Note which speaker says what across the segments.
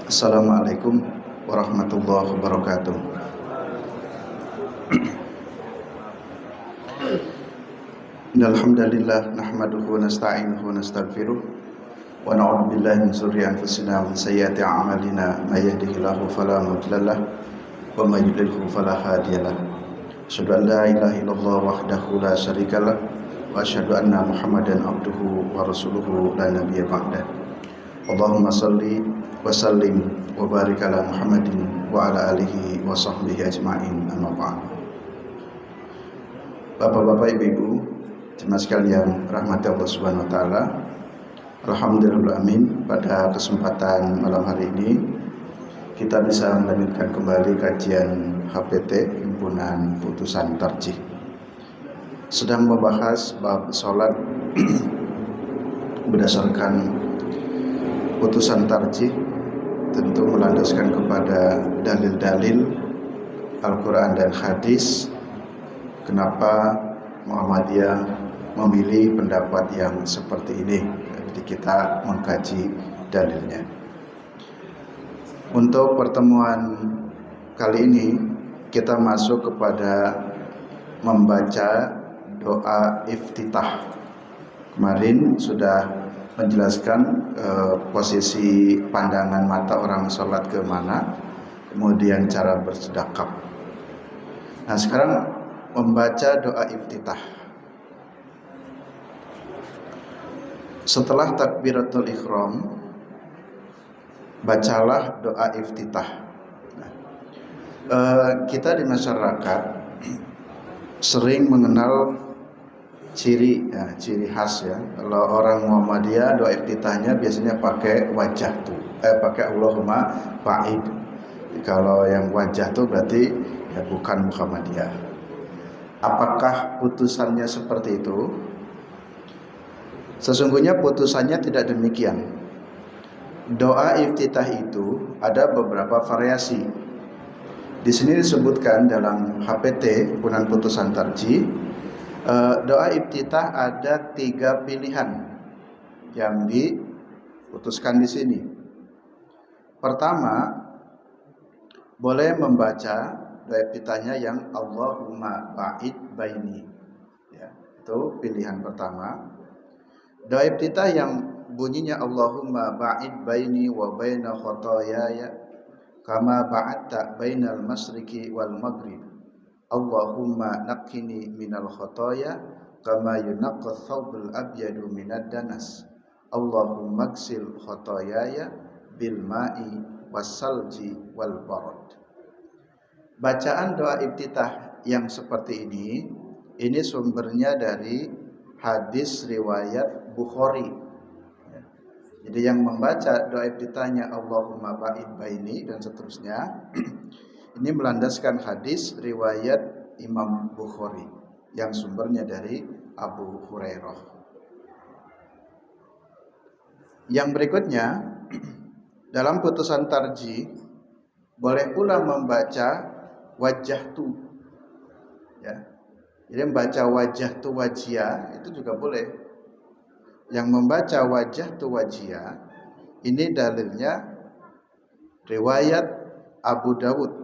Speaker 1: Assalamualaikum warahmatullahi wabarakatuh. Innal hamdalillah nahmaduhu wa nasta'inuhu wa nastaghfiruh wa na'udzu billahi min shururi anfusina wa min sayyiati a'malina may yahdihillahu fala mudhillalah wa may yudlilhu fala hadiyalah. Asyhadu an la ilaha illallah wahdahu la syarikalah wa asyhadu anna Muhammadan abduhu wa rasuluhu la nabiyya ba'da. Allahumma shalli wa sallim wa barik ala Muhammadin wa ala alihi wa sahbihi ajma'in, amma ba'd. Bapak-bapak, ibu-ibu, jemaah sekalian rahmati Allah Subhanahu wa taala. Alhamdulillah amin, pada kesempatan malam hari ini kita bisa melanjutkan kembali kajian HPT Himpunan Putusan Tarjih. Sedang membahas bab salat berdasarkan putusan tarjih, tentu melandaskan kepada dalil-dalil Al-Quran dan hadis. Kenapa Muhammadiyah memilih pendapat yang seperti ini? Jadi kita mengkaji dalilnya. Untuk pertemuan kali ini kita masuk kepada membaca doa iftitah. Kemarin sudah menjelaskan posisi pandangan mata orang sholat ke mana, kemudian cara bersedekah. Nah, sekarang membaca doa iftitah. Setelah takbiratul ihram, bacalah doa iftitah. Nah, kita di masyarakat sering mengenal ciri khas ya. Kalau orang Muhammadiyah doa iftitahnya biasanya pakai wajah tuh, pakai Allahumma fa'id. Kalau yang wajah tuh berarti ya bukan Muhammadiyah. Apakah putusannya seperti itu? Sesungguhnya putusannya tidak demikian. Doa iftitah itu ada beberapa variasi. Di sini disebutkan dalam HPT Himpunan Putusan Tarjih, doa iftitah ada 3 pilihan yang diputuskan di sini. Pertama, boleh membaca doa iftitahnya yang Allahumma ba'id baini. Ya, itu pilihan pertama. Doa iftitah yang bunyinya Allahumma ba'id baini wa baina khotoyaya kama ba'adta bainal masyriki wal maghrib. Allahumma naqqini minal khotoya kama yunaqqas thawbul abyadu minad danas. Allahumma gsil khotoyaya bil ma'i wassalji wal barad. Bacaan doa iftitah yang seperti ini sumbernya dari hadis riwayat Bukhari. Jadi yang membaca doa iftitahnya Allahumma ba'id baini dan seterusnya ini melandaskan hadis riwayat Imam Bukhari yang sumbernya dari Abu Hurairah. Yang berikutnya, dalam putusan tarjih boleh pula membaca wajah tu. Ya. Jadi membaca wajah tu wajia itu juga boleh. Yang membaca wajah tu wajia ini dalilnya riwayat Abu Dawud.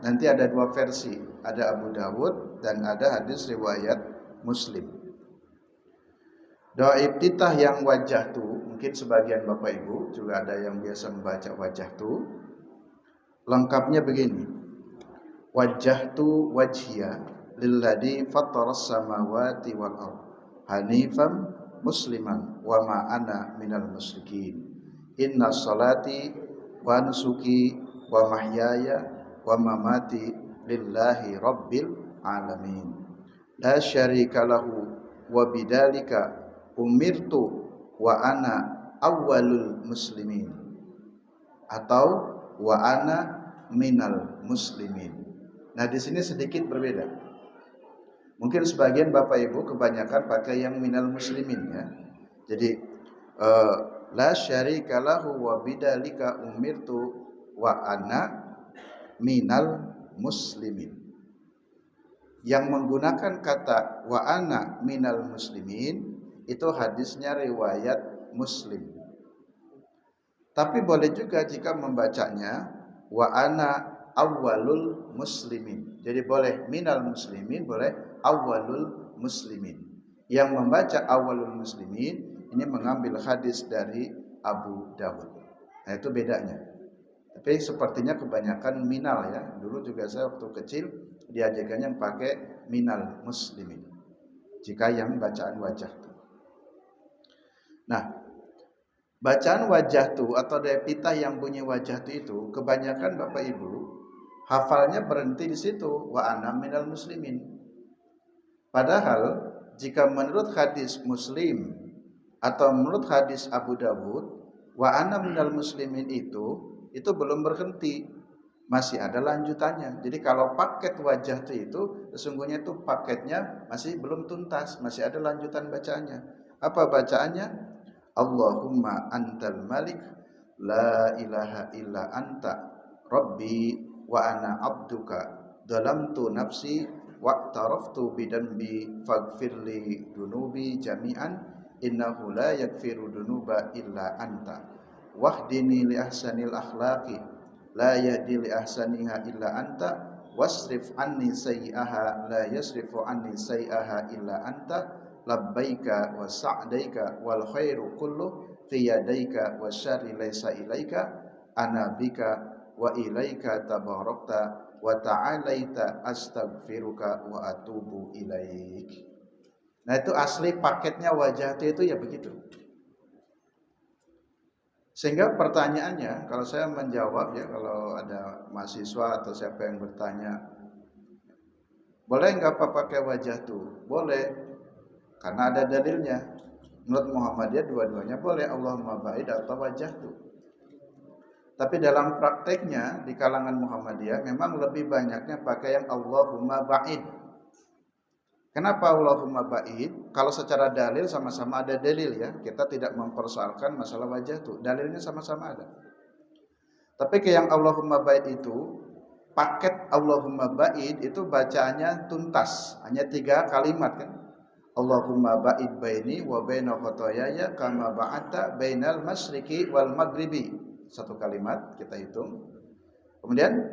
Speaker 1: Nanti ada 2 versi, ada Abu Dawud dan ada hadis riwayat Muslim. Doa iftitah yang wajah tu, mungkin sebagian Bapak Ibu juga ada yang biasa membaca wajah tu. Lengkapnya begini. Wajah tu wajhiya lilladzi fattaras samawati wal ardh hanifan musliman wa ma ana minal musyrikin. Inna salati wa nusuki wa mahyaya wa mamati lillahi rabbil alamin la syarika lahu wa bidzalika umirtu wa ana awwalul muslimin, atau wa ana minal muslimin. Nah, di sini sedikit berbeda. Mungkin sebagian Bapak Ibu kebanyakan pakai yang minal muslimin ya. Jadi la syarika lahu wa bidzalika umirtu wa ana minal muslimin. Yang menggunakan kata wa ana minal muslimin itu hadisnya riwayat Muslim. Tapi boleh juga jika membacanya wa ana awwalul muslimin. Jadi boleh minal muslimin, boleh awwalul muslimin. Yang membaca awwalul muslimin ini mengambil hadis dari Abu Dawud. Nah, itu bedanya. Tapi sepertinya kebanyakan minal ya. Dulu juga saya waktu kecil diajarkannya yang pakai minal muslimin. Jika yang bacaan wajah tu. Nah, bacaan wajah tu atau depita yang bunyi wajah tu itu kebanyakan Bapak Ibu hafalnya berhenti di situ, wa ana minal muslimin. Padahal jika menurut hadis Muslim atau menurut hadis Abu Dawud, wa ana minal muslimin itu belum berhenti, masih ada lanjutannya. Jadi kalau paket wajah itu sesungguhnya itu paketnya masih belum tuntas, masih ada lanjutan bacaannya. Apa bacaannya? Allahumma antal malik la ilaha illa anta rabbi wa ana abduka dalamtu nafsi wa taraftu bidanbi faghfirli dunubi jami'an innahu la yaghfiru dunuba illa anta wahdini li ahsanil akhlaqi la yahdi li ahsaniha illa anta wasrif anni sayyi'aha la yasrifu anni sayyi'aha illa anta labbaika wa sa'daika wal khairu kullu fi yadaika wa syarri laisa ilaika ana bika wa ilaika tabarakta wa ta'alaita astaghfiruka wa atubu ilaik. Nah, itu asli paketnya wajah itu ya begitu. Sehingga pertanyaannya, kalau saya menjawab ya, kalau ada mahasiswa atau siapa yang bertanya, boleh nggak Pak pakai wajah tuh? Boleh. Karena ada dalilnya. Menurut Muhammadiyah dua-duanya boleh, Allahumma ba'id atau wajah tu. Tapi dalam prakteknya di kalangan Muhammadiyah memang lebih banyaknya pakai yang Allahumma ba'id. Kenapa Allahumma ba'id? Kalau secara dalil sama-sama ada dalil ya. Kita tidak mempersoalkan masalah wajah tu. Dalilnya sama-sama ada. Tapi ke yang Allahumma ba'id itu, paket Allahumma ba'id itu bacaannya tuntas. Hanya 3 kalimat kan. Allahumma ba'id baini wa baina khotoyaya kama ba'ata bainal masyriqi wal maghribi. 1 kalimat kita hitung. Kemudian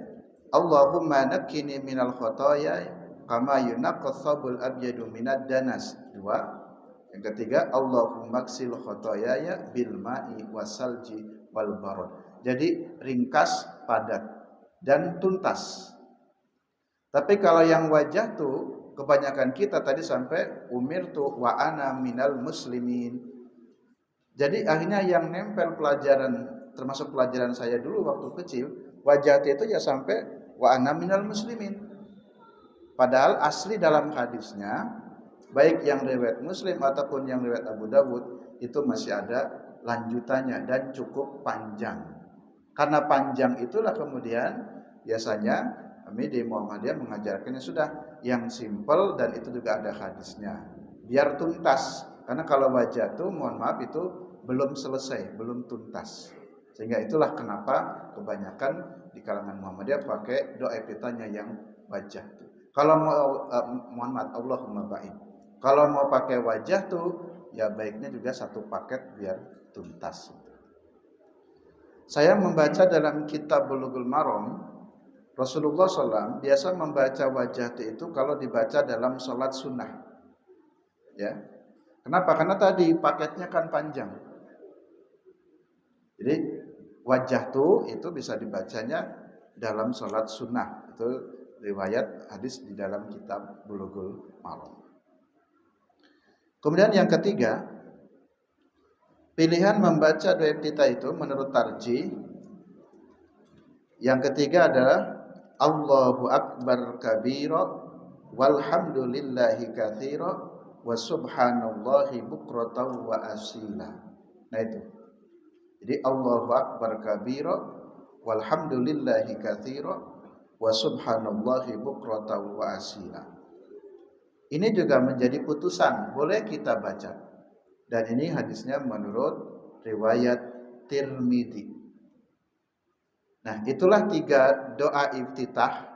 Speaker 1: Allahumma nakkini minal khotoya kama yunaqqas sabul abyadu minad danas. 2. Yang ketiga Allahumma ksil khotoyaya bil ma'i wasalji wal barad. Jadi ringkas, padat dan tuntas. Tapi kalau yang wajah tuh kebanyakan kita tadi sampai umirtu wa ana minal muslimin. Jadi akhirnya yang nempel pelajaran, termasuk pelajaran saya dulu waktu kecil, wajah itu ya sampai wa ana minal muslimin. Padahal asli dalam hadisnya, baik yang riwayat Muslim ataupun yang riwayat Abu Dawud, itu masih ada lanjutannya dan cukup panjang. Karena panjang itulah kemudian biasanya kami di Muhammadiyah mengajarkannya sudah yang simple dan itu juga ada hadisnya. Biar tuntas. Karena kalau wajah itu mohon maaf itu belum selesai, belum tuntas. Sehingga itulah kenapa kebanyakan di kalangan Muhammadiyah pakai doa epitanya yang wajah itu. Kalau mau mohon maaf Allahumma ba'id. Kalau mau pakai wajah tuh ya baiknya juga satu paket biar tuntas. Saya membaca dalam kitab Bulughul Maram, Rasulullah SAW biasa membaca wajah itu kalau dibaca dalam sholat sunnah. Ya, kenapa? Karena tadi paketnya kan panjang. Jadi wajah itu bisa dibacanya dalam sholat sunnah. Itu riwayat hadis di dalam kitab Bulughul Maram. Kemudian yang ketiga, pilihan membaca doa kita itu menurut tarjih. Yang ketiga adalah Allahu Akbar kabira walhamdulillahi katsira wa subhanallahi bukratan wa asila. Nah itu. Jadi Allahu Akbar kabira walhamdulillahi katsira wa subhanallahi bukratan wa asila. Ini juga menjadi putusan, boleh kita baca. Dan ini hadisnya menurut riwayat Tirmidzi. Nah, itulah 3 doa iftitah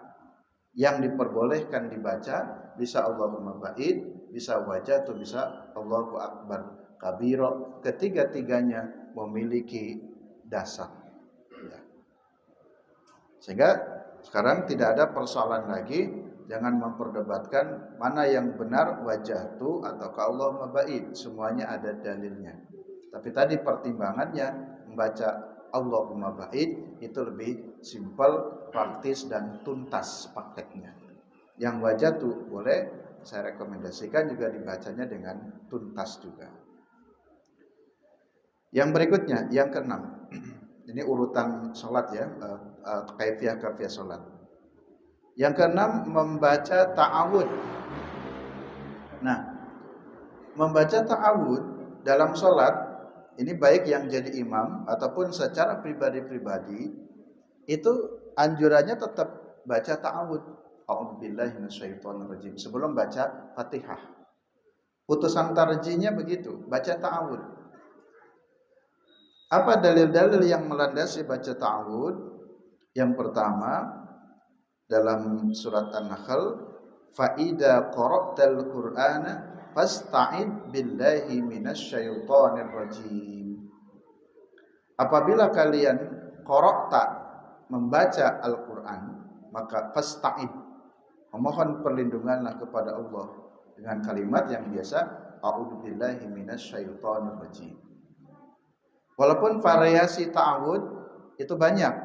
Speaker 1: yang diperbolehkan dibaca, bisa Allahumma ba'id, bisa wajah atau bisa Allahu Akbar kabira. Ketiga-tiganya memiliki dasar. Ya. Sehingga sekarang tidak ada persoalan lagi, jangan memperdebatkan mana yang benar wajahtu atau Allah ba'id, semuanya ada dalilnya. Tapi tadi pertimbangannya membaca Allahumma ba'id itu lebih simpel, praktis dan tuntas prakteknya. Yang wajahtu boleh saya rekomendasikan juga dibacanya dengan tuntas juga. Yang berikutnya, yang keenam. Ini urutan sholat ya, kaifiah sholat. Yang keenam, membaca ta'awud. Nah, membaca ta'awud dalam sholat, ini baik yang jadi imam ataupun secara pribadi-pribadi, itu anjurannya tetap baca ta'awud. A'udzubillahi minasyaitonirrajim. Sebelum baca Fatihah. Putusan tarjinya begitu, baca ta'awud. Apa dalil-dalil yang melandasi baca ta'awud? Yang pertama, dalam surat An-Nahl, fa'idha qara'tal Qur'ana fasta'id billahi minasyaitonir rajim. Apabila kalian qara'ta, membaca Al-Qur'an, maka fasta'id, memohon perlindunganlah kepada Allah dengan kalimat yang biasa, a'udzubillahi minasyaitonir rajim. Walaupun variasi ta'awud itu banyak,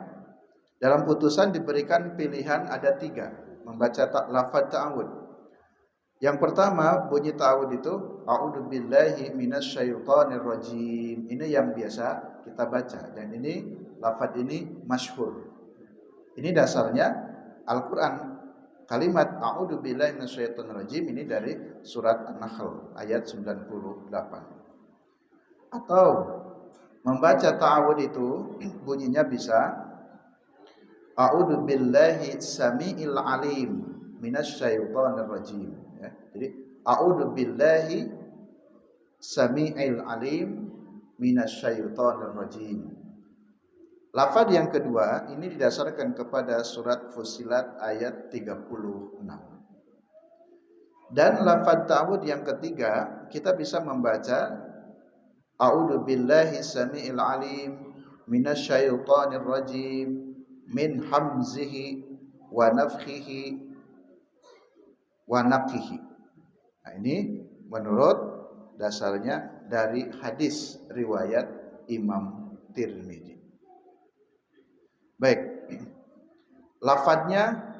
Speaker 1: dalam putusan diberikan pilihan ada 3 membaca lafaz ta'awud. Yang pertama bunyi ta'awud itu a'udzubillahi minasyaitonir rajim. Ini yang biasa kita baca dan ini lafaz ini masyhur. Ini dasarnya Al-Qur'an. Kalimat a'udzubillahi minasyaitonir rajim ini dari surat An-Nahl ayat 98. Atau membaca ta'awud itu bunyinya bisa a'udzubillahi samiil alim minasyaitonir rajim ya. Jadi a'udzubillahi samiil alim minasyaitonir rajim. Lafaz yang kedua ini didasarkan kepada surat Fussilat ayat 36. Dan lafaz ta'awud yang ketiga kita bisa membaca a'udzubillahi samiil alim minasyaitonir rajim min hamzihi wa nafthihi wa naqihi. Nah, ini menurut dasarnya dari hadis riwayat Imam Tirmidzi. Baik. Lafadznya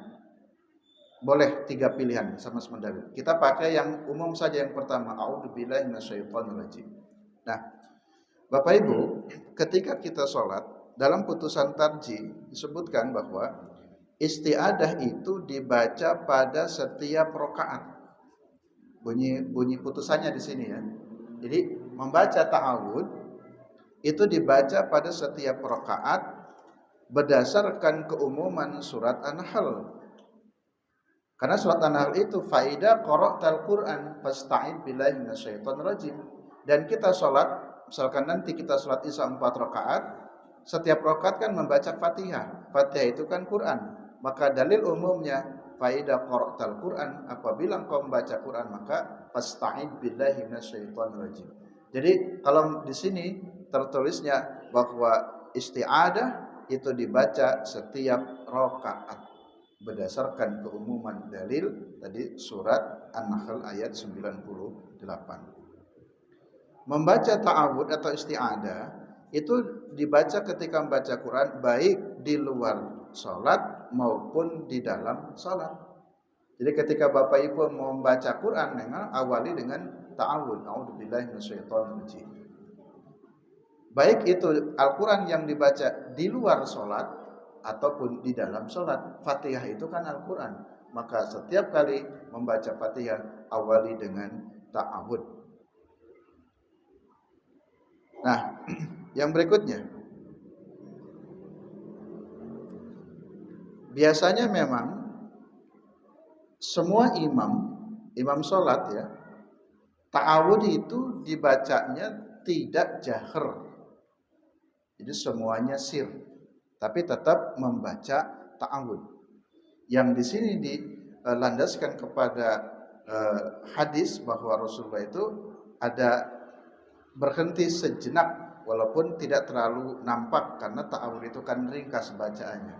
Speaker 1: boleh 3 pilihan sama-sama dalil. Kita pakai yang umum saja yang pertama, a'udzubillahi minasyaitonir rajim. Nah, Bapak Ibu, ketika kita sholat, dalam putusan tarjih disebutkan bahwa isti'adah itu dibaca pada setiap rakaat. Bunyi putusannya di sini ya. Jadi membaca ta'awud itu dibaca pada setiap rakaat berdasarkan keumuman surat An-Nahl. Karena surat An-Nahl itu faida qara'tal Qur'an fasta'id billahi minasyaitonir rajim. Dan kita sholat, misalkan nanti kita sholat Isya 4 rakaat, setiap rakaat kan membaca Fatihah. Fatihah itu kan Quran. Maka dalil umumnya faida qara'tal Qur'an, apabila engkau membaca Quran maka fasta'id billahi minasyaitonir rajim. Jadi kalau di sini tertulisnya bahwa isti'adah itu dibaca setiap rakaat berdasarkan keumuman dalil tadi surat An-Nahl ayat 98. Membaca ta'awud atau isti'adah itu dibaca ketika membaca Quran baik di luar salat maupun di dalam salat. Jadi ketika Bapak Ibu mau membaca Quran memang awali dengan ta'awud, a'udzubillahi minasyaitonir rajim. Baik itu Al-Quran yang dibaca di luar salat ataupun di dalam salat. Fatihah itu kan Al-Quran. Maka setiap kali membaca Fatihah awali dengan ta'awud. Nah, yang berikutnya, biasanya memang semua imam sholat ya, ta'awud itu dibacanya tidak jahar. Jadi semuanya sir, tapi tetap membaca ta'awud. Yang di sini dilandaskan kepada hadis bahwa Rasulullah itu ada berhenti sejenak walaupun tidak terlalu nampak karena ta'awud itu kan ringkas bacaannya.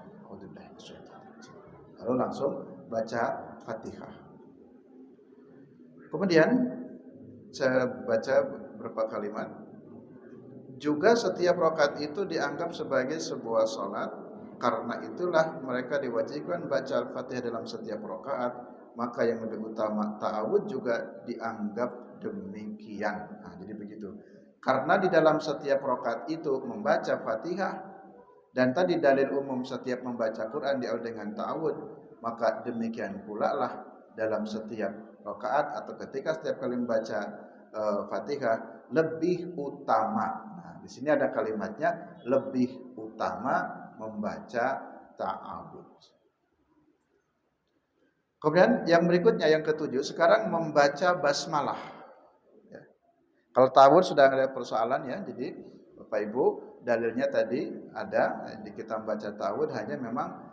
Speaker 1: Lalu langsung baca Fatihah. Kemudian saya baca beberapa kalimat. Juga setiap rakaat itu dianggap sebagai sebuah salat. Karena itulah mereka diwajibkan baca Al-Fatihah dalam setiap rakaat, maka yang lebih utama ta'awud juga dianggap demikian. Nah, jadi begitu. Karena di dalam setiap rakaat itu membaca Fatihah, dan tadi dalil umum setiap membaca Quran diawali dengan ta'awud, maka demikian pula lah dalam setiap rakaat atau ketika setiap kali membaca Fatihah lebih utama. Nah, di sini ada kalimatnya lebih utama membaca ta'awud. Kemudian yang berikutnya yang ketujuh, sekarang membaca basmalah. Ya. Kalau ta'awud sudah ada persoalan ya, jadi Bapak Ibu dalilnya tadi ada di kita membaca ta'awud, hanya memang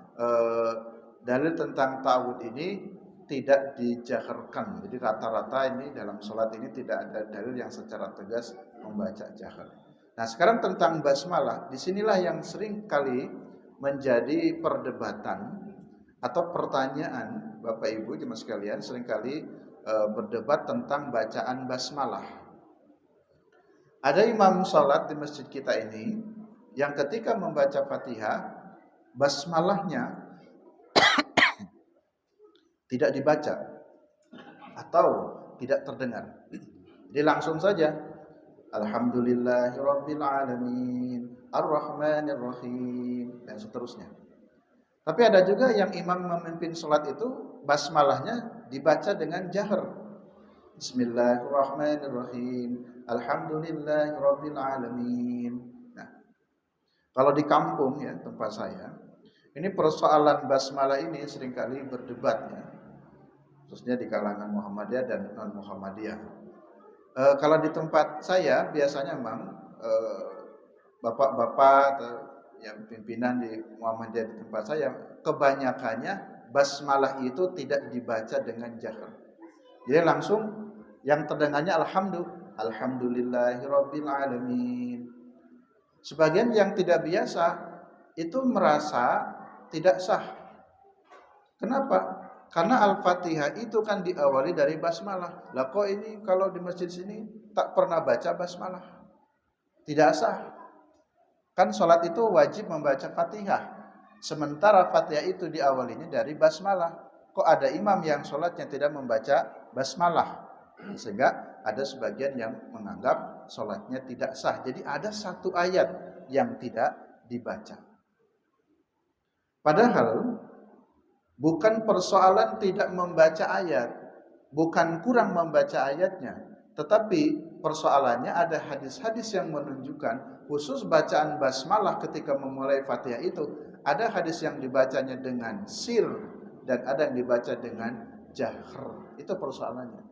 Speaker 1: dalil tentang ta'awud ini tidak dijaharkan. Jadi rata-rata ini dalam sholat ini tidak ada dalil yang secara tegas membaca jahar. Nah, sekarang tentang basmalah, disinilah yang sering kali menjadi perdebatan atau pertanyaan Bapak Ibu jemaah sekalian, sering kali berdebat tentang bacaan basmalah. Ada imam sholat di masjid kita ini yang ketika membaca Fatihah, basmalahnya tidak dibaca atau tidak terdengar. Jadi langsung saja Alhamdulillahirabbil alamin, Ar-Rahmanir Rahim, dan seterusnya. Tapi ada juga yang imam memimpin sholat itu basmalahnya dibaca dengan jahar. Bismillahirrahmanirrahim, Alhamdulillahirabbil alamin. Nah, kalau di kampung ya tempat saya, ini persoalan basmalah ini seringkali berdebat ya, khususnya di kalangan Muhammadiyah dan non Muhammadiyah. Kalau di tempat saya biasanya memang bapak-bapak yang pimpinan di Muhammadiyah di tempat saya kebanyakannya basmalah itu tidak dibaca dengan jahar. Jadi langsung yang terdengarnya Alhamdulillahirabbil alamin. Sebagian yang tidak biasa itu merasa tidak sah. Kenapa? Karena Al-Fatihah itu kan diawali dari basmalah. Lah kok ini kalau di masjid sini tak pernah baca basmalah? Tidak sah. Kan sholat itu wajib membaca Fatihah. Sementara Fatihah itu diawalinya dari basmalah. Kok ada imam yang sholatnya tidak membaca basmalah? Sehingga ada sebagian yang menganggap sholatnya tidak sah. Jadi ada satu ayat yang tidak dibaca. Padahal bukan persoalan tidak membaca ayat, bukan kurang membaca ayatnya, tetapi persoalannya ada hadis-hadis yang menunjukkan khusus bacaan basmalah ketika memulai Fatihah itu ada hadis yang dibacanya dengan sir dan ada yang dibaca dengan jahar. Itu persoalannya.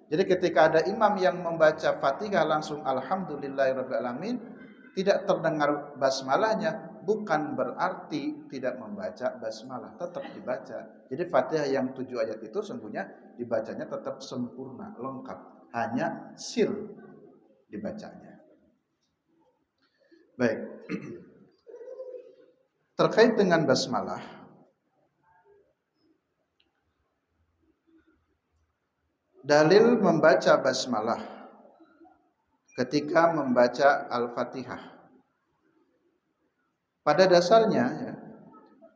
Speaker 1: Jadi ketika ada imam yang membaca Fatihah langsung Alhamdulillahirabbil alamin, tidak terdengar basmalahnya, bukan berarti tidak membaca basmalah, tetap dibaca. Jadi Fatihah yang 7 ayat itu sungguhnya dibacanya tetap sempurna, lengkap. Hanya sir dibacanya. Baik. Terkait dengan basmalah, dalil membaca basmalah ketika membaca Al-Fatihah. Pada dasarnya ya,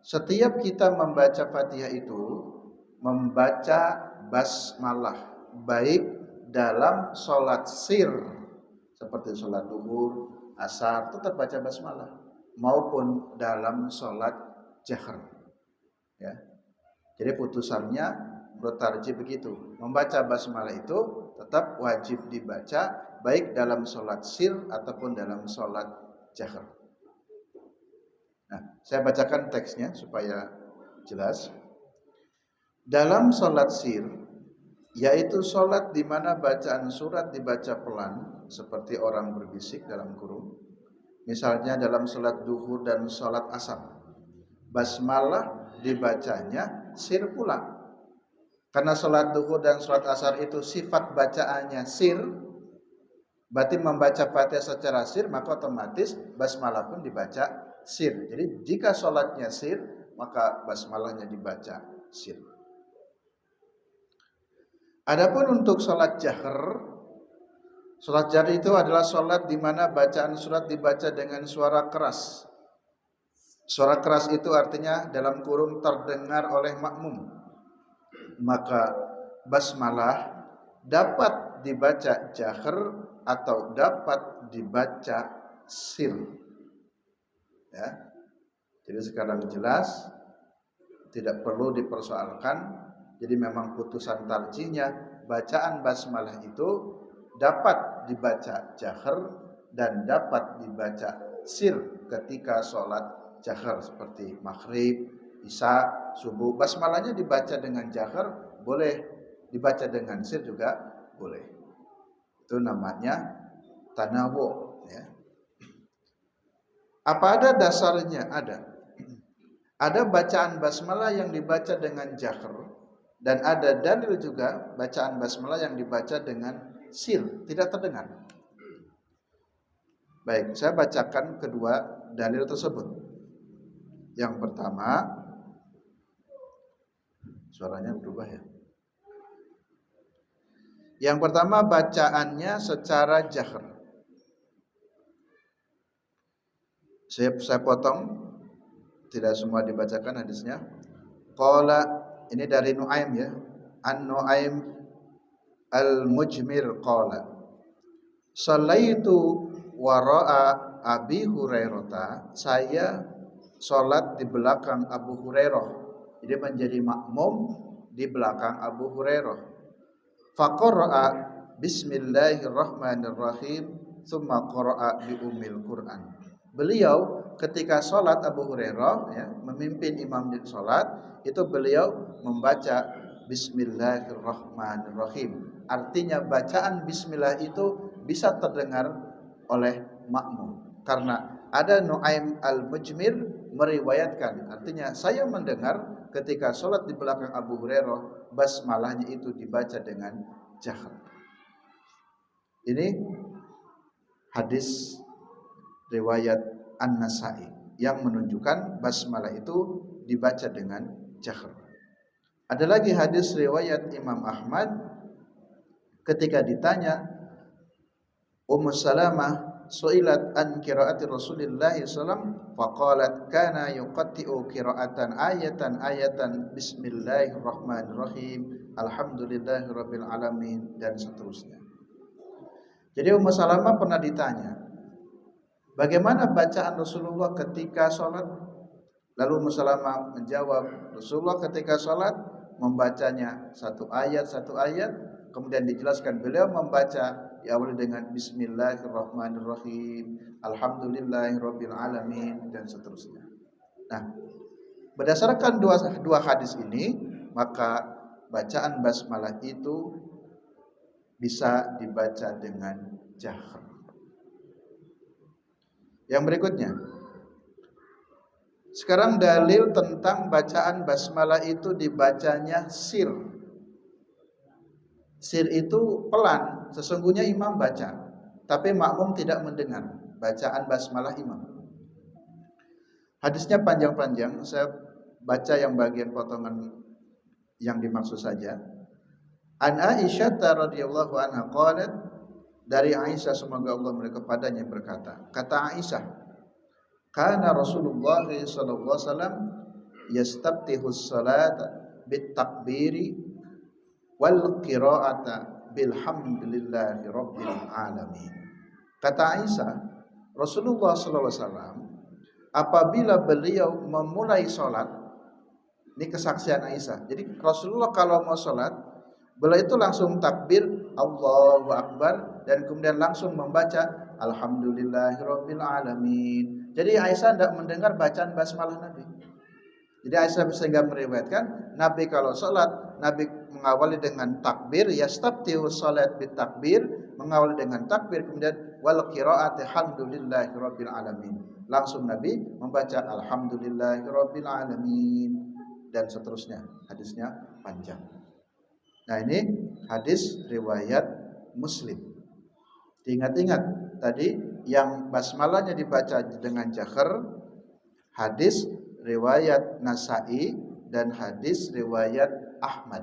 Speaker 1: setiap kita membaca Fatihah itu membaca basmalah, baik dalam sholat sir seperti sholat zuhur, asar tetap baca basmalah, maupun dalam sholat jahar. Ya. Jadi putusannya bertarjih begitu. Membaca basmalah itu tetap wajib dibaca baik dalam sholat sir ataupun dalam sholat jahar. Nah, saya bacakan teksnya supaya jelas. Dalam sholat sir, yaitu sholat di mana bacaan surat dibaca pelan seperti orang berbisik dalam kurung. Misalnya dalam sholat duhur dan sholat asar, basmalah dibacanya sir pula. Karena sholat duhur dan sholat asar itu sifat bacaannya sir, Berarti membaca Fatihah secara sir, maka otomatis basmalah pun dibaca sir. Jadi jika sholatnya sir, maka basmalahnya dibaca sir. Adapun untuk sholat jahr itu adalah sholat di mana bacaan surat dibaca dengan suara keras. Suara keras itu artinya dalam kurung terdengar oleh makmum. Maka basmalah dapat dibaca jahr atau dapat dibaca sir. Ya. Jadi sekarang jelas, tidak perlu dipersoalkan. Jadi memang putusan tarjihnya bacaan basmalah itu dapat dibaca jahr dan dapat dibaca sir ketika sholat jahr seperti maghrib, isya, subuh. Basmalahnya dibaca dengan jahr boleh, dibaca dengan sir juga boleh. Itu namanya tanawu, ya. Apa ada dasarnya? Ada. Ada bacaan basmalah yang dibaca dengan jahr dan ada dalil juga bacaan basmalah yang dibaca dengan sir, tidak terdengar. Baik, saya bacakan kedua dalil tersebut. Yang pertama, suaranya berubah ya. Yang pertama bacaannya secara jahr. Saya potong, tidak semua dibacakan hadisnya. Qala, ini dari Nuaim ya. An-Nuaim Al-Mujmir qala Sallaitu wara'a Abi Hurairah, saya sholat di belakang Abu Hurairah. Jadi menjadi makmum di belakang Abu Hurairah. Faqara'a bismillahirrahmanirrahim tsumma qara'a bi ummil Qur'an. Beliau ketika sholat Abu Hurairah ya, memimpin imam di sholat, itu beliau membaca bismillahirrahmanirrahim. Artinya bacaan bismillah itu bisa terdengar oleh makmum. Karena ada Nuaim Al-Mujmir meriwayatkan, artinya saya mendengar ketika sholat di belakang Abu Hurairah basmalahnya itu dibaca dengan jahr. Ini hadis riwayat An-Nasa'i yang menunjukkan basmalah itu dibaca dengan jahr. Ada lagi hadis riwayat Imam Ahmad ketika ditanya Ummu Salamah su'ilat an qiraati Rasulillah sallallahu faqalat kana yuqatti'u qira'atan ayatan bismillahirrahmanirrahim alhamdulillahirabbil alamin dan seterusnya. Jadi Ummu Salamah pernah ditanya, bagaimana bacaan Rasulullah ketika sholat? Lalu Ummu Salamah menjawab, Rasulullah ketika sholat membacanya satu ayat, kemudian dijelaskan beliau membaca diawali dengan bismillahirrahmanirrahim, alhamdulillahirabbil alamin dan seterusnya. Nah, berdasarkan dua hadis ini, maka bacaan basmalah itu bisa dibaca dengan jahr. Yang berikutnya, sekarang dalil tentang bacaan basmalah itu dibacanya sir. Sir itu pelan, sesungguhnya imam baca, tapi makmum tidak mendengar bacaan basmalah imam. Hadisnya panjang-panjang, saya baca yang bagian potongan yang dimaksud saja. An Aisyah radhiyallahu anha qalat, dari Aisyah semoga Allah meridhai kepadanya berkata, kata Aisyah, kana Rasulullah sallallahu alaihi wasallam yastabtihus salata bit takbiri wal qira'ata bilhamdulillahi rabbil alamin. Kata Aisyah, Rasulullah sallallahu alaihi wasallam apabila beliau memulai salat, ini kesaksian Aisyah. Jadi Rasulullah kalau mau salat, beliau itu langsung takbir Allahu akbar dan kemudian langsung membaca alhamdulillahi rabbil alamin. Jadi Aisyah tidak mendengar bacaan basmalah Nabi. Jadi Aisyah sehingga meriwayatkan Nabi kalau salat, Nabi mengawali dengan takbir, yastabtihu salat bit takbir, mengawali dengan takbir, kemudian wal qiraati alhamdulillahi rabbil alamin. Langsung Nabi membaca alhamdulillahi rabbil alamin dan seterusnya. Hadisnya panjang. Nah, ini hadis riwayat Muslim. Diingat-ingat tadi yang basmalahnya dibaca dengan jahar, hadis riwayat Nasa'i dan hadis riwayat Ahmad.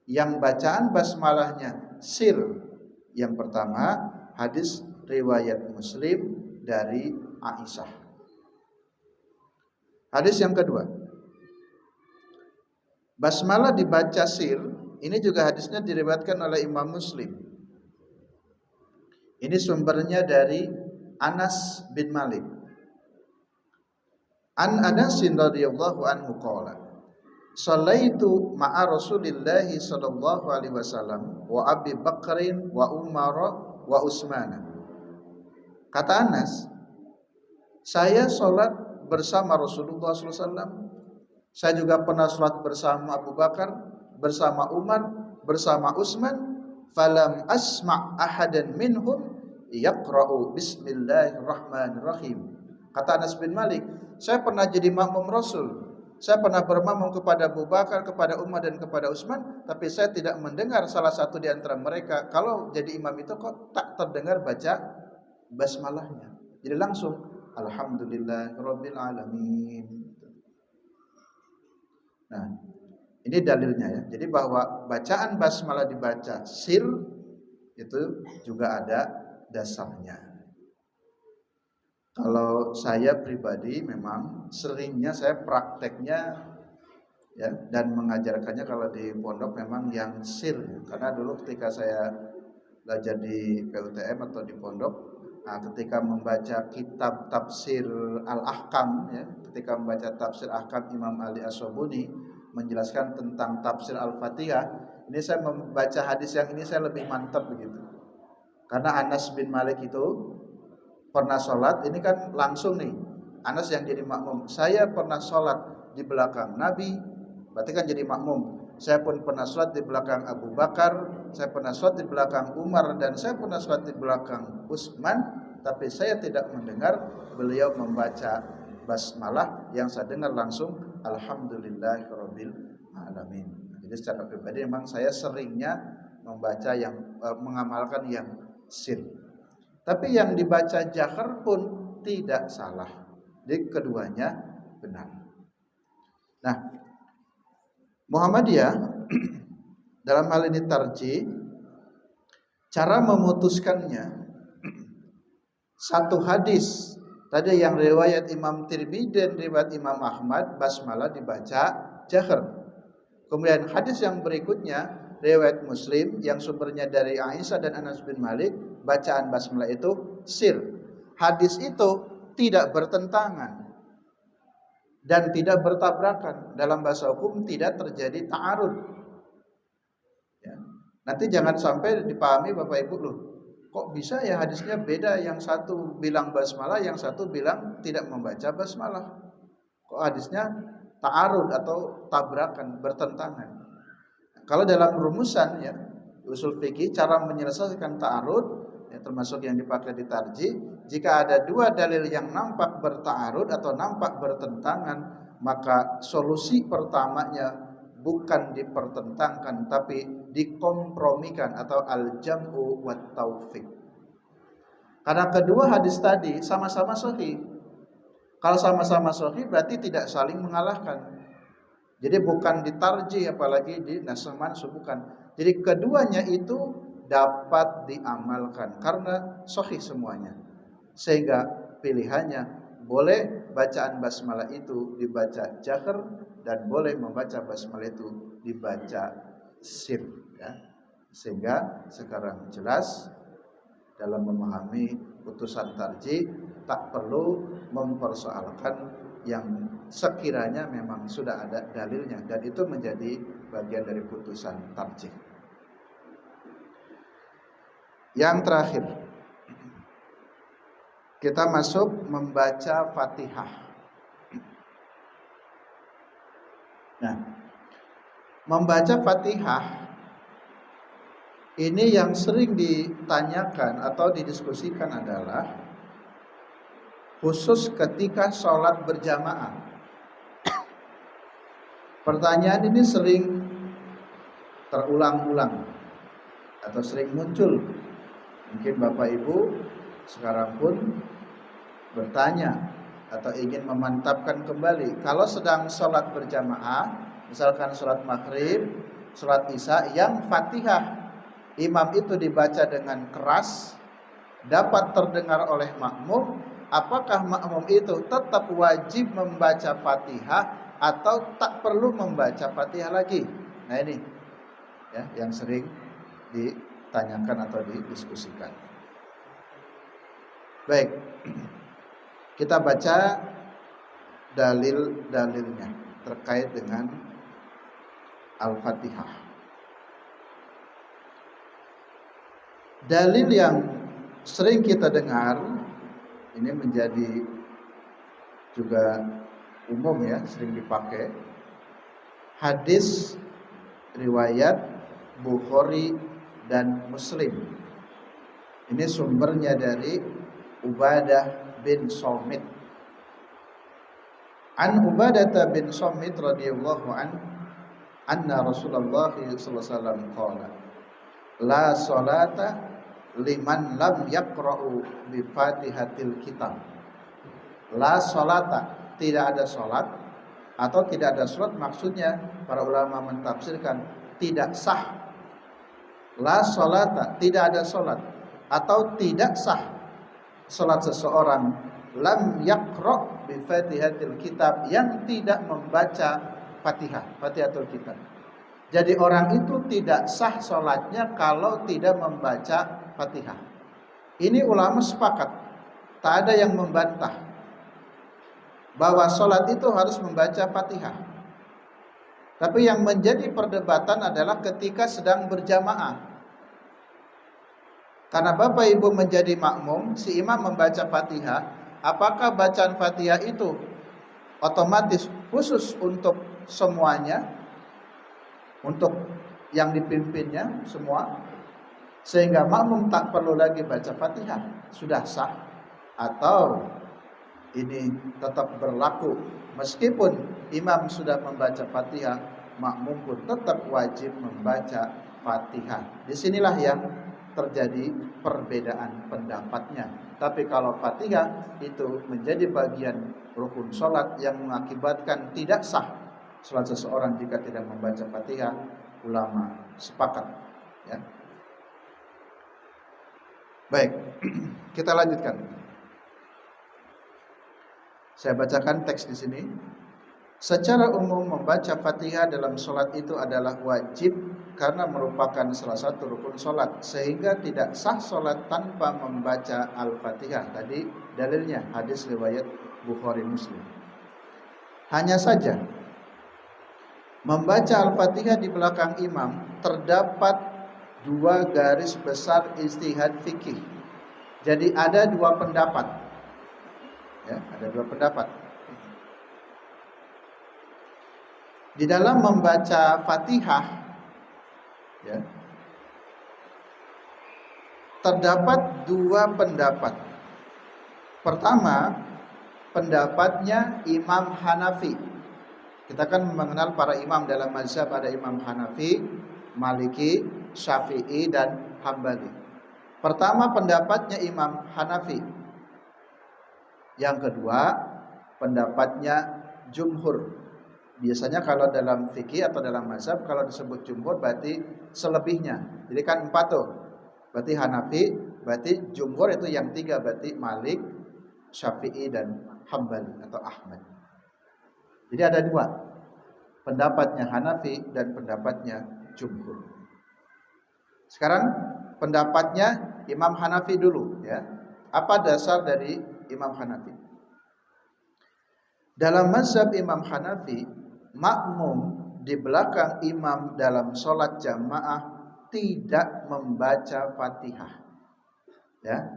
Speaker 1: Yang bacaan basmalahnya sir, yang pertama hadis riwayat Muslim dari Aisyah. Hadis yang kedua, basmalah dibaca sir, ini juga hadisnya diriwayatkan oleh Imam Muslim. Ini sumbernya dari Anas bin Malik. An Anas radhiyallahu anhu qala, "Shallaitu ma'a Rasulillah sallallahu alaihi wasallam wa Abi Bakrin wa Umar wa Utsman." Kata Anas, saya sholat bersama Rasulullah sallallahu alaihi wasallam. Saya juga pernah sholat bersama Abu Bakar, bersama Umar, bersama Utsman. Falam asma' ahadan minhum yaqra'u bismillahirrahmanirrahim. Kata Anas bin Malik, saya pernah jadi makmum Rasul. Saya pernah bermakmum kepada Abu Bakar, kepada Umar dan kepada Utsman, tapi saya tidak mendengar salah satu di antara mereka kalau jadi imam itu kok tak terdengar baca basmalahnya. Jadi langsung alhamdulillahirabbil alamin. Nah, ini dalilnya ya. Jadi bahwa bacaan basmalah dibaca sir itu juga ada dasarnya. Kalau saya pribadi memang seringnya saya prakteknya ya dan mengajarkannya kalau di pondok memang yang sir. Karena dulu ketika saya belajar di PUTM atau di pondok, nah ketika membaca kitab tafsir Al-Ahkam ya, ketika membaca tafsir Ahkam Imam Ali As-Sobuni menjelaskan tentang tafsir Al-Fatihah, ini saya membaca hadis yang ini saya lebih mantap begitu. Karena Anas bin Malik itu pernah sholat, ini kan langsung nih Anas yang jadi makmum. Saya pernah sholat di belakang Nabi, berarti kan jadi makmum. Saya pun pernah sholat di belakang Abu Bakar, saya pernah sholat di belakang Umar, dan saya pernah sholat di belakang Utsman. Tapi saya tidak mendengar beliau membaca basmalah, yang saya dengar langsung alhamdulillahirabbil alamin. Jadi secara pribadi memang saya seringnya membaca yang mengamalkan yang sir. Tapi yang dibaca jahar pun tidak salah. Jadi keduanya benar. Nah, Muhammadiyah dalam hal ini tarjih, cara memutuskannya satu hadis tadi yang riwayat Imam Tirmidzi dan riwayat Imam Ahmad basmalah dibaca jahar. Kemudian hadis yang berikutnya riwayat Muslim yang sumbernya dari Aisyah dan Anas bin Malik, bacaan basmalah itu sir. Hadis itu tidak bertentangan dan tidak bertabrakan. Dalam bahasa hukum tidak terjadi ta'arud. Ya. Nanti jangan sampai dipahami Bapak Ibu, loh, kok bisa ya hadisnya beda, yang satu bilang basmalah, yang satu bilang tidak membaca basmalah. Kok hadisnya ta'arud atau tabrakan, bertentangan. Kalau dalam rumusan ya usul fikih, cara menyelesaikan ta'arud ya, termasuk yang dipakai di tarjih, jika ada dua dalil yang nampak berta'arud atau nampak bertentangan, maka solusi pertamanya bukan dipertentangkan tapi dikompromikan atau al-jam'u wat taufiq. Karena kedua hadis tadi sama-sama sahih. Kalau sama-sama sahih berarti tidak saling mengalahkan. Jadi bukan ditarjih apalagi di nasakh mansukh, bukan. Jadi keduanya itu dapat diamalkan karena sahih semuanya. Sehingga pilihannya boleh bacaan basmalah itu dibaca jahar dan boleh membaca basmalah itu dibaca sir ya. Sehingga sekarang jelas dalam memahami putusan tarjih tak perlu mempersoalkan yang sekiranya memang sudah ada dalilnya, dan itu menjadi bagian dari putusan tarjih. Yang terakhir, kita masuk membaca Fatihah. Nah, membaca Fatihah ini yang sering ditanyakan atau didiskusikan adalah khusus ketika sholat berjamaah. Pertanyaan ini sering terulang-ulang atau sering muncul Mungkin Bapak Ibu sekarang pun bertanya atau ingin memantapkan kembali, kalau sedang sholat berjamaah, misalkan sholat maghrib, sholat isya, yang Fatihah imam itu dibaca dengan keras, dapat terdengar oleh makmum, apakah makmum itu tetap wajib membaca Fatihah atau tak perlu membaca Fatihah lagi? Nah ini ya yang sering ditanyakan atau didiskusikan. Baik, kita baca dalil-dalilnya terkait dengan Al-Fatihah. Dalil yang sering kita dengar, ini menjadi juga umum ya, sering dipakai. Hadis riwayat Bukhari dan Muslim. Ini sumbernya dari Ubadah bin Somit. An Ubadah bin Somit radhiyallahu anna Rasulullah sallallahu alaihi wasallam qala la salata liman lam yaqra'u bi Fatihatil kitab. La salata, tidak ada salat, atau tidak ada salat maksudnya para ulama mentafsirkan tidak sah. La salata, tidak ada salat atau tidak sah salat seseorang lam yaqra' bi Fatihatil kitab, yang tidak membaca Fatihatul kitab. Jadi orang itu tidak sah salatnya kalau tidak membaca Fatihah. Ini ulama sepakat, tak ada yang membantah bahwa salat itu harus membaca Fatihah. Tapi yang menjadi perdebatan adalah ketika sedang berjamaah. Karena Bapak Ibu menjadi makmum, si imam membaca Fatihah, apakah bacaan Fatihah itu otomatis khusus untuk semuanya, untuk yang dipimpinnya semua, sehingga makmum tak perlu lagi baca Fatihah, sudah sah? Atau ini tetap berlaku meskipun imam sudah membaca Fatihah, makmum pun tetap wajib membaca Fatihah? Disinilah yang terjadi perbedaan pendapatnya. Tapi kalau Fatihah itu menjadi bagian rukun sholat yang mengakibatkan tidak sah sholat seseorang jika tidak membaca Fatihah, ulama sepakat ya. Baik, kita lanjutkan. Saya bacakan teks di sini. Secara umum membaca Fatihah dalam sholat itu adalah wajib karena merupakan salah satu rukun sholat, sehingga tidak sah sholat tanpa membaca Al-Fatihah. Tadi dalilnya hadis riwayat Bukhari Muslim. Hanya saja membaca Al-Fatihah di belakang imam terdapat dua garis besar ijtihad fikih. Jadi ada dua pendapat. Ya, ada dua pendapat. Di dalam membaca Fatihah ya, terdapat dua pendapat. Pertama, pendapatnya Imam Hanafi. Kita kan mengenal para imam dalam mazhab, ada Imam Hanafi, Maliki, Syafi'i dan Hambali. Pertama pendapatnya Imam Hanafi. Yang kedua pendapatnya jumhur. Biasanya kalau dalam fikih atau dalam mazhab kalau disebut jumhur berarti selebihnya. Jadi kan 4 tuh. Berarti Hanafi, berarti jumhur itu yang 3, berarti Malik, Syafi'i dan Hambali atau Ahmad. Jadi ada 2. Pendapatnya Hanafi dan pendapatnya jumhur. Sekarang pendapatnya Imam Hanafi dulu ya. Apa dasar dari Imam Hanafi? Dalam mazhab Imam Hanafi, makmum di belakang imam dalam sholat jamaah tidak membaca Fatihah. Ya.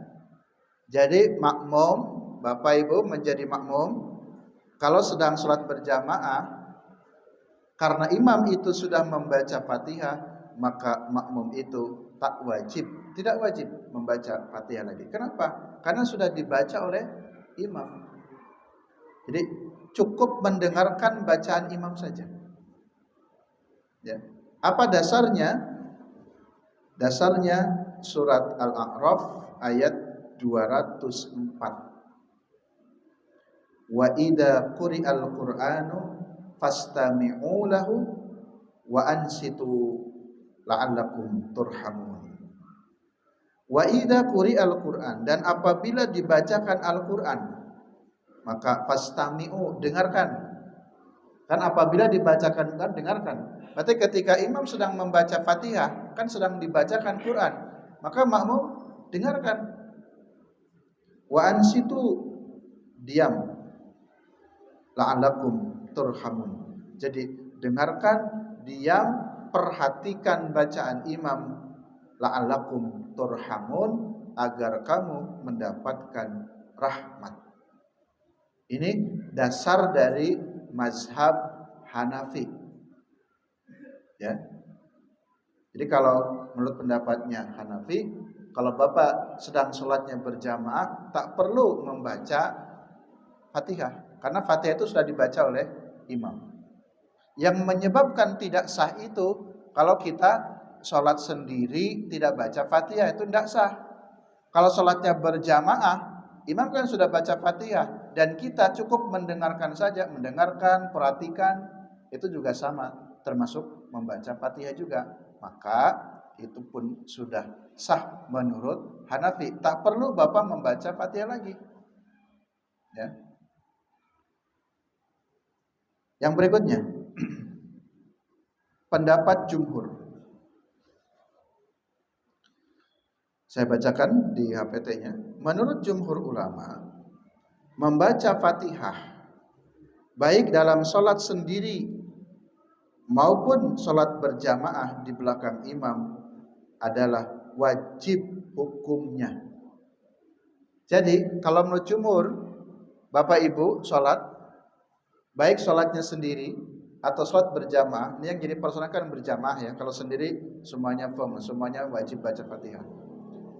Speaker 1: Jadi makmum, Bapak Ibu menjadi makmum, kalau sedang sholat berjamaah, karena imam itu sudah membaca Fatihah, maka makmum itu tidak wajib membaca Fatihah lagi. Kenapa? Karena sudah dibaca oleh imam. Jadi cukup mendengarkan bacaan imam saja. Ya. Apa dasarnya? Dasarnya surat Al-A'raf ayat 204. Wa idza quri'al Qur'anu fastami'u lahu wa ansitu la'allakum turhamun. Wa idza quri'al Qur'an, dan apabila dibacakan Al-Qur'an maka fastami'u, dengarkan. Kan apabila dibacakan kan dengarkan. Berarti ketika imam sedang membaca Fatihah, kan sedang dibacakan Quran, maka makmum dengarkan. Wa ansitu, diam. La'allakum turhamun. Jadi dengarkan, diam, perhatikan bacaan imam. La'allakum turhamun, agar kamu mendapatkan rahmat. Ini dasar dari mazhab Hanafi. Ya. Jadi kalau menurut pendapatnya Hanafi, kalau Bapak sedang sholatnya berjamaah, tak perlu membaca Fatihah. Karena Fatihah itu sudah dibaca oleh imam. Yang menyebabkan tidak sah itu, kalau kita sholat sendiri tidak baca Fatihah, itu tidak sah. Kalau sholatnya berjamaah, imam kan sudah baca Fatihah, dan kita cukup mendengarkan saja, mendengarkan, perhatikan, itu juga sama, termasuk membaca Fatihah juga. Maka itu pun sudah sah menurut Hanafi. Tak perlu Bapak membaca Fatihah lagi. Ya. Yang berikutnya, pendapat jumhur. Saya bacakan di HPT-nya. Menurut jumhur ulama, membaca Fatihah baik dalam sholat sendiri maupun sholat berjamaah di belakang imam adalah wajib hukumnya. Jadi kalau menurut jumhur, Bapak Ibu sholat, baik sholatnya sendiri atau sholat berjamaah, ini yang jadi persoalan kan berjamaah ya. Kalau sendiri semuanya firm, semuanya wajib baca Fatihah.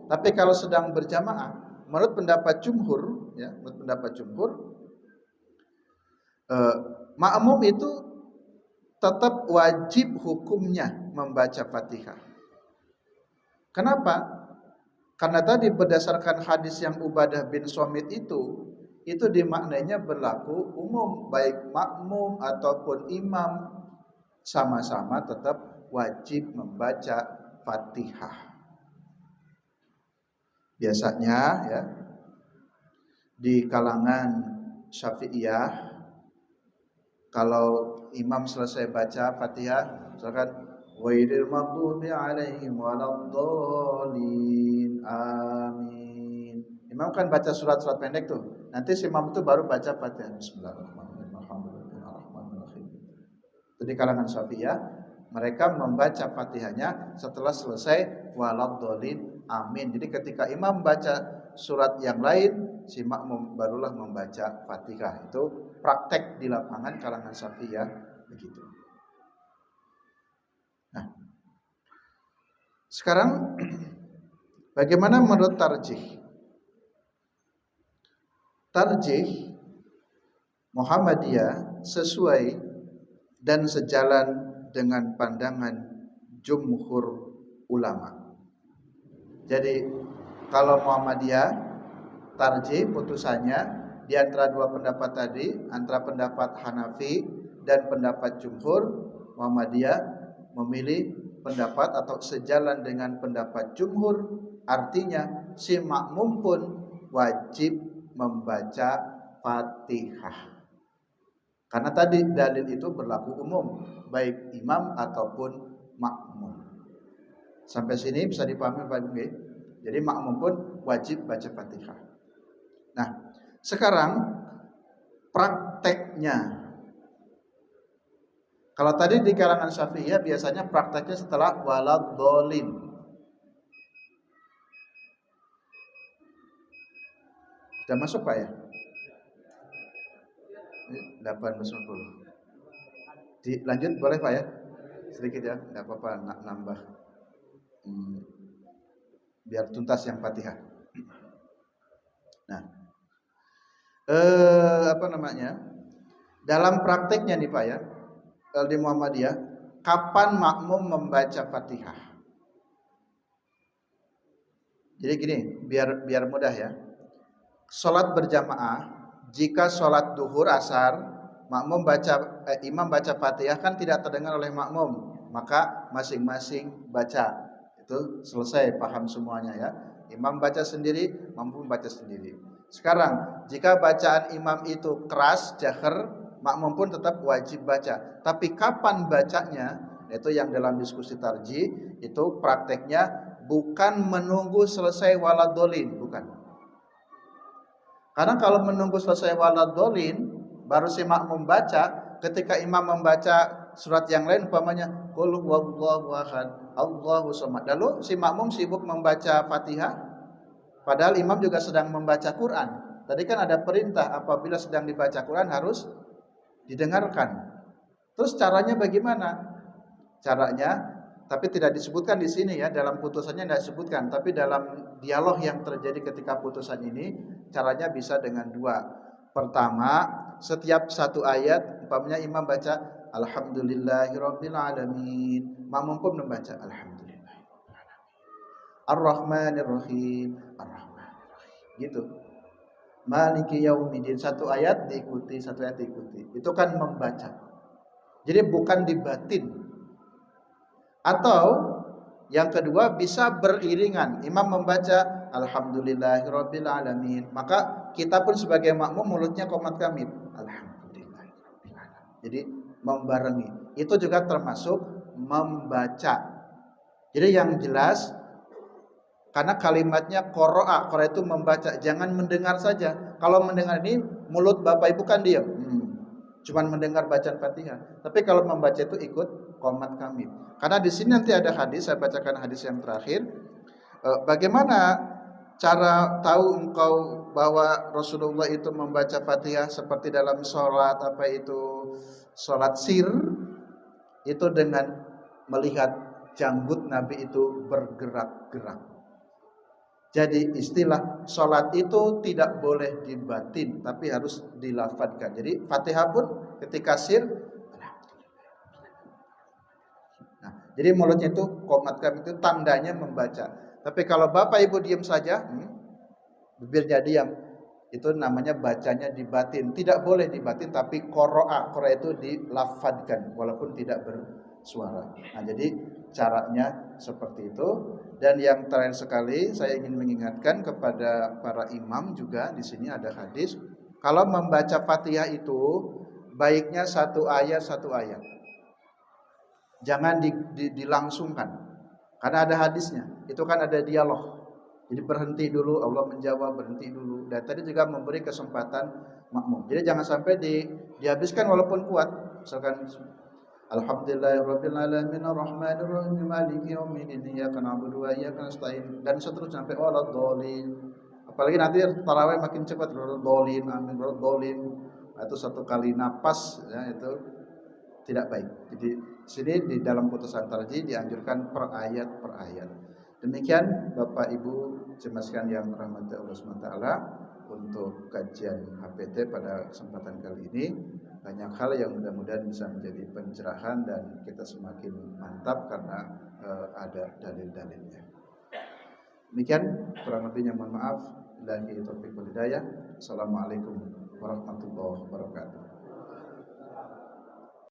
Speaker 1: Tapi kalau sedang berjamaah, menurut pendapat jumhur, ya, menurut pendapat jumhur, makmum itu tetap wajib hukumnya membaca Fatihah. Kenapa? Karena tadi berdasarkan hadis yang Ubadah bin Somit itu dimaknainya berlaku umum, baik makmum ataupun imam sama-sama tetap wajib membaca Fatihah. Biasanya ya di kalangan Syafi'iyah, kalau imam selesai baca Fatihah, misalkan ghairil maghdubi 'alaihim waladdallin amin. Imam kan baca surat-surat pendek tuh. Nanti si imam itu baru baca Fatihah. Bismillahirrahmanirrahim. Jadi kalangan Syafi'iyah, mereka membaca Fatihahnya setelah selesai waladdallin amin. Jadi ketika imam baca surat yang lain, si makmum barulah membaca Fatihah. Itu praktek di lapangan kalangan Syafi'iyah begitu. Nah, sekarang bagaimana menurut tarjih? Tarjih Muhammadiyah sesuai dan sejalan dengan pandangan jumhur ulama. Jadi kalau Muhammadiyah tarjih putusannya di antara dua pendapat tadi, antara pendapat Hanafi dan pendapat jumhur, Muhammadiyah memilih pendapat atau sejalan dengan pendapat jumhur, artinya si makmum pun wajib membaca Fatihah. Karena tadi dalil itu berlaku umum, baik imam ataupun makmum. Sampai sini bisa dipahami Pak Ibu? Jadi makmum pun wajib baca Fatihah. Nah, sekarang prakteknya. Kalau tadi di kalangan Syafi'iyah biasanya prakteknya setelah waladhdallin. Sudah masuk Pak ya? 8:40. Dilanjut boleh Pak ya? Sedikit ya, enggak apa-apa, nambah. Biar tuntas yang Fatihah. Nah, dalam prakteknya nih Pak ya, di Muhammadiyah, kapan makmum membaca Fatihah? Jadi gini, biar mudah ya. Salat berjamaah, jika salat duhur asar, imam baca Fatihah kan tidak terdengar oleh makmum, maka masing-masing baca. Itu selesai, paham semuanya ya. Imam baca sendiri, makmum baca sendiri. Sekarang, jika bacaan imam itu keras, jahar, makmum pun tetap wajib baca. Tapi kapan bacanya? Itu yang dalam diskusi tarjih, itu prakteknya bukan menunggu selesai waladolin, bukan. Karena kalau menunggu selesai waladolin, baru si makmum baca, ketika imam membaca surat yang lain, umpamanya qul huwallahu ahad, Allahu somad. Lalu si makmum sibuk membaca Fatihah, padahal imam juga sedang membaca Quran. Tadi kan ada perintah apabila sedang dibaca Quran harus didengarkan. Terus caranya bagaimana? Caranya, tapi tidak disebutkan di sini ya, dalam putusannya tidak disebutkan, tapi dalam dialog yang terjadi ketika putusan ini, caranya bisa dengan dua. Pertama, setiap satu ayat, umpamanya imam baca alhamdulillahirabbil alamin, makmum pun membaca alhamdulillahirabbil alamin, ar-rahmanir-rahim, ar-rahmanir-rahim, gitu. Maliki yaumiddin, satu ayat diikuti, satu ayat diikuti. Itu kan membaca. Jadi bukan dibatin. Atau yang kedua bisa beriringan. Imam membaca alhamdulillahirabbil alamin, maka kita pun sebagai makmum mulutnya qomat kamit. Alhamdulillahirabbil alamin. Jadi membarengi. Itu juga termasuk membaca. Jadi yang jelas, karena kalimatnya qara'a, qara'a itu membaca, jangan mendengar saja. Kalau mendengar ini mulut Bapak Ibu kan diam. Cuman mendengar bacaan Fatihah. Tapi kalau membaca itu ikut qomat kamit. Karena di sini nanti ada hadis, saya bacakan hadis yang terakhir. Bagaimana cara tahu engkau bahwa Rasulullah itu membaca Fatihah seperti dalam sholat, apa itu sholat sir? Itu dengan melihat janggut Nabi itu bergerak-gerak. Jadi istilah sholat itu tidak boleh dibatin, tapi harus dilafadkan. Jadi Fatihah pun ketika sir, nah, jadi mulutnya itu qomatkan, itu tandanya membaca. Tapi kalau Bapak Ibu diam saja, bibirnya diam, itu namanya bacanya dibatin. Tidak boleh dibatin, tapi qara'a itu dilafadkan walaupun tidak bersuara. Nah, jadi caranya seperti itu. Dan yang terakhir sekali saya ingin mengingatkan kepada para imam juga, di sini ada hadis, kalau membaca Fatihah itu baiknya satu ayat. Jangan dilangsungkan. Karena ada hadisnya. Itu kan ada dialog. Jadi berhenti dulu, Allah menjawab, berhenti dulu. Dan tadi juga memberi kesempatan makmum. Jadi jangan sampai dihabiskan walaupun kuat. Misalkan alhamdulillahirabbil alamin arrahmanir rahim maliki yaumiddin iyyaka na'budu wa iyyaka nasta'in, dan seterusnya sampai waladhdallin. Apalagi nanti tarawih makin cepat, waladhdallin, amin waladhdallin. Itu satu kali napas ya, itu tidak baik. Jadi sini di dalam putusan tarjih dianjurkan per ayat. Demikian Bapak Ibu jemaah sekalian yang dirahmati Allah SWT, untuk kajian HPT pada kesempatan kali ini. Banyak hal yang mudah-mudahan bisa menjadi pencerahan dan kita semakin mantap karena ada dalil-dalilnya. Demikian kurang lebihnya, mohon maaf. Billahi taufiq wal hidayah. Assalamualaikum warahmatullahi wabarakatuh.